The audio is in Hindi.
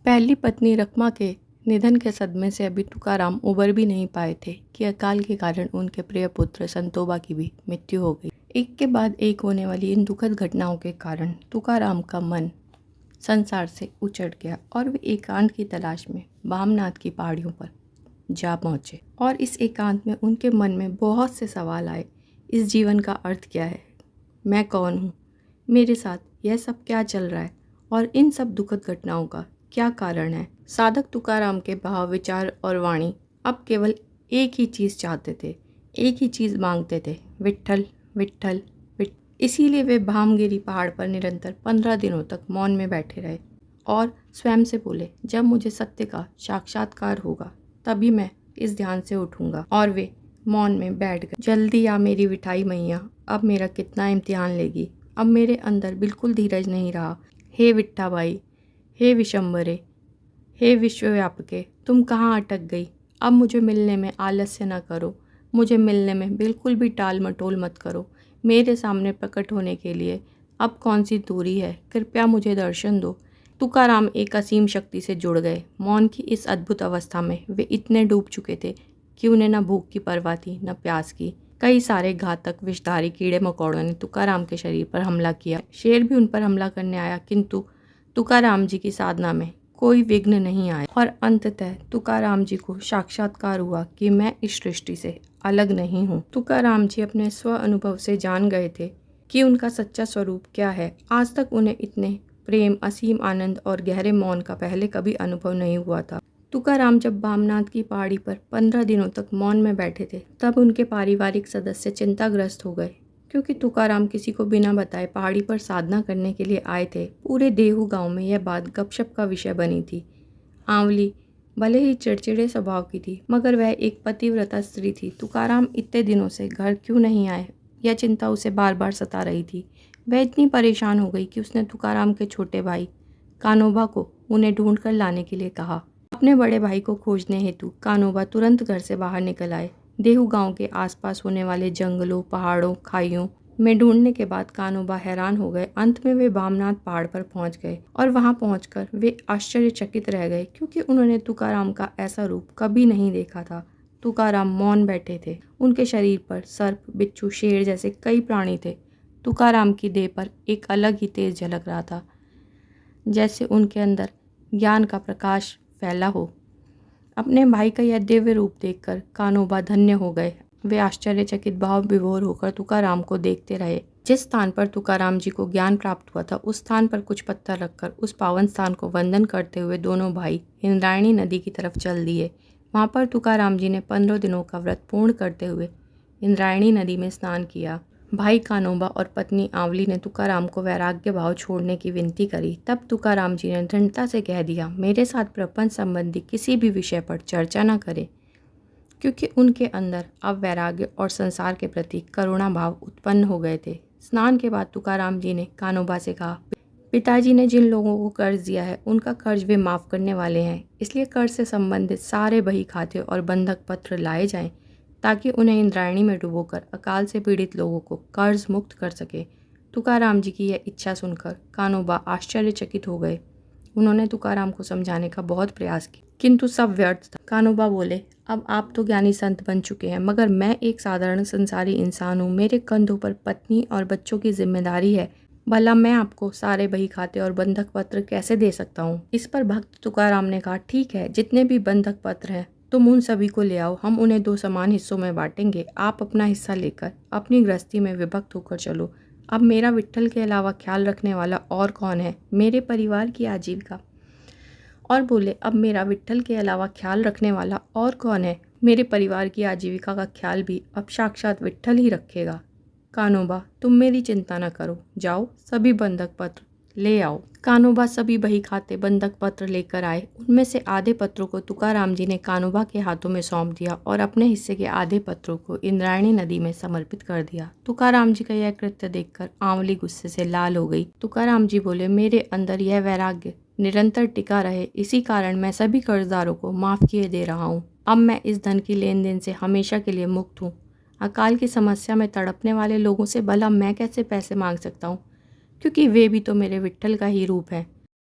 पहली पत्नी रखमा के निधन के सदमे से अभी तुकाराम उबर भी नहीं पाए थे कि अकाल के कारण उनके प्रिय पुत्र संतोबा की भी मृत्यु हो गई। एक के बाद एक होने वाली इन दुखद घटनाओं के कारण तुकाराम का मन संसार से उचट गया और वे एकांत की तलाश में बामनाथ की पहाड़ियों पर जा पहुँचे। और इस एकांत में उनके मन में बहुत से सवाल आए। इस जीवन का अर्थ क्या है? मैं कौन हूँ? मेरे साथ यह सब क्या चल रहा है? और इन सब दुखद घटनाओं का क्या कारण है? साधक तुकाराम के भाव, विचार और वाणी अब केवल एक ही चीज़ चाहते थे, एक ही चीज़ मांगते थे, विट्ठल विट्ठल विट्ठल। इसीलिए वे भामगिरी पहाड़ पर निरंतर 15 दिनों तक मौन में बैठे रहे और स्वयं से बोले, जब मुझे सत्य का साक्षात्कार होगा तभी मैं इस ध्यान से उठूंगा। और वे मौन में बैठ गए। जल्दी आ मेरी विठाई मैया, अब मेरा कितना इम्तिहान लेगी। अब मेरे अंदर बिल्कुल धीरज नहीं रहा। हे विट्ठा बाई, हे विशंबरे, हे विश्वव्यापके, तुम कहाँ अटक गई? अब मुझे मिलने में आलस्य न करो, मुझे मिलने में बिल्कुल भी टाल मटोल मत करो। मेरे सामने प्रकट होने के लिए अब कौन सी दूरी है? कृपया मुझे दर्शन दो। तुकाराम एक असीम शक्ति से जुड़ गए। मौन की इस अद्भुत अवस्था में वे इतने डूब चुके थे कि उन्हें न भूख की परवाह थी न प्यास की। कई सारे घातक विषधारी कीड़े मकोड़ों ने तुकाराम के शरीर पर हमला किया। शेर भी उन पर हमला करने आया, किंतु तुकाराम जी की साधना में कोई विघ्न नहीं आया। और अंततः तुकाराम जी को साक्षात्कार हुआ कि मैं इस सृष्टि से अलग नहीं हूँ। तुकाराम जी अपने स्व अनुभव से जान गए थे कि उनका सच्चा स्वरूप क्या है। आज तक उन्हें इतने प्रेम, असीम आनंद और गहरे मौन का पहले कभी अनुभव नहीं हुआ था। तुकाराम जब बामनाथ की पहाड़ी पर 15 दिनों तक मौन में बैठे थे, तब उनके पारिवारिक सदस्य चिंताग्रस्त हो गए, क्योंकि तुकाराम किसी को बिना बताए पहाड़ी पर साधना करने के लिए आए थे। पूरे देहू गांव में यह बात गपशप का विषय बनी थी। आंवली भले ही चिड़चिड़े स्वभाव की थी, मगर वह एक पतिव्रता स्त्री थी। तुकाराम इतने दिनों से घर क्यों नहीं आए, यह चिंता उसे बार बार सता रही थी। वह इतनी परेशान हो गई कि उसने तुकाराम के छोटे भाई कानोबा को उन्हें ढूंढ कर लाने के लिए कहा। अपने बड़े भाई को खोजने हेतु कानोबा तुरंत घर से बाहर निकल आए। देहू गांव के आसपास होने वाले जंगलों, पहाड़ों, खाइयों में ढूंढने के बाद कानोबा हैरान हो गए। अंत में वे बामनाथ पहाड़ पर पहुंच गए और वहां पहुंचकर वे आश्चर्यचकित रह गए, क्योंकि उन्होंने तुकाराम का ऐसा रूप कभी नहीं देखा था। तुकाराम मौन बैठे थे। उनके शरीर पर सर्प, बिच्छू, शेर जैसे कई प्राणी थे। तुकाराम की देह पर एक अलग ही तेज झलक रहा था, जैसे उनके अंदर ज्ञान का प्रकाश फैला हो। अपने भाई का यह दिव्य रूप देखकर कानोबा धन्य हो गए। वे आश्चर्यचकित भाव विभोर होकर तुकाराम को देखते रहे। जिस स्थान पर तुकाराम जी को ज्ञान प्राप्त हुआ था, उस स्थान पर कुछ पत्थर रखकर उस पावन स्थान को वंदन करते हुए दोनों भाई इंद्रायणी नदी की तरफ चल दिए। वहाँ पर तुकाराम जी ने 15 दिनों का व्रत पूर्ण करते हुए इंद्रायणी नदी में स्नान किया। भाई कानोबा और पत्नी आंवली ने तुकाराम को वैराग्य भाव छोड़ने की विनती करी। तब तुकाराम जी ने दृढ़ता से कह दिया, मेरे साथ प्रपंच संबंधी किसी भी विषय पर चर्चा न करें, क्योंकि उनके अंदर अब वैराग्य और संसार के प्रति करुणा भाव उत्पन्न हो गए थे। स्नान के बाद तुकाराम जी ने कानोबा से कहा, पिताजी ने जिन लोगों को कर्ज दिया है, उनका कर्ज वे माफ़ करने वाले हैं। इसलिए कर्ज से संबंधित सारे बही खाते और बंधक पत्र लाए जाएं, ताकि उन्हें इंद्रायणी में डुबोकर अकाल से पीड़ित लोगों को कर्ज मुक्त कर सके। तुकाराम जी की यह इच्छा सुनकर कानोबा आश्चर्यचकित हो गए। उन्होंने तुकाराम को समझाने का बहुत प्रयास किया, किंतु सब व्यर्थ था। कानोबा बोले, अब आप तो ज्ञानी संत बन चुके हैं, मगर मैं एक साधारण संसारी इंसान हूँ। मेरे कंधों पर पत्नी और बच्चों की जिम्मेदारी है। भला मैं आपको सारे बही खाते और बंधक पत्र कैसे दे सकता हूँ? इस पर भक्त तुकाराम ने कहा, ठीक है, जितने भी बंधक पत्र हैं तुम उन सभी को ले आओ। हम उन्हें 2 समान हिस्सों में बांटेंगे। आप अपना हिस्सा लेकर अपनी गृहस्थी में विभक्त होकर चलो। अब मेरा विट्ठल के अलावा ख्याल रखने वाला और कौन है? मेरे परिवार की आजीविका। और बोले, अब मेरा विट्ठल के अलावा ख्याल रखने वाला और कौन है? मेरे परिवार की आजीविका का ख्याल भी अब साक्षात विट्ठल ही रखेगा। कानोबा, तुम मेरी चिंता न करो, जाओ सभी बंधक पत्र ले आओ। कानोबा सभी बही खाते बंधक पत्र लेकर आए। उनमें से आधे पत्रों को तुकाराम जी ने कानोबा के हाथों में सौंप दिया और अपने हिस्से के आधे पत्रों को इंद्रायणी नदी में समर्पित कर दिया। तुकाराम जी का यह कृत्य देखकर आंवली गुस्से से लाल हो गई। तुकाराम जी बोले, मेरे अंदर यह वैराग्य निरंतर टिका रहे, इसी कारण मैं सभी कर्जदारों को माफ किए दे रहा हूँ। अब मैं इस धन की लेन देन से हमेशा के लिए मुक्त हूँ। अकाल की समस्या में तड़पने वाले लोगों से भला मैं कैसे पैसे मांग सकता हूँ, क्योंकि वे भी तो मेरे विट्ठल का ही रूप है।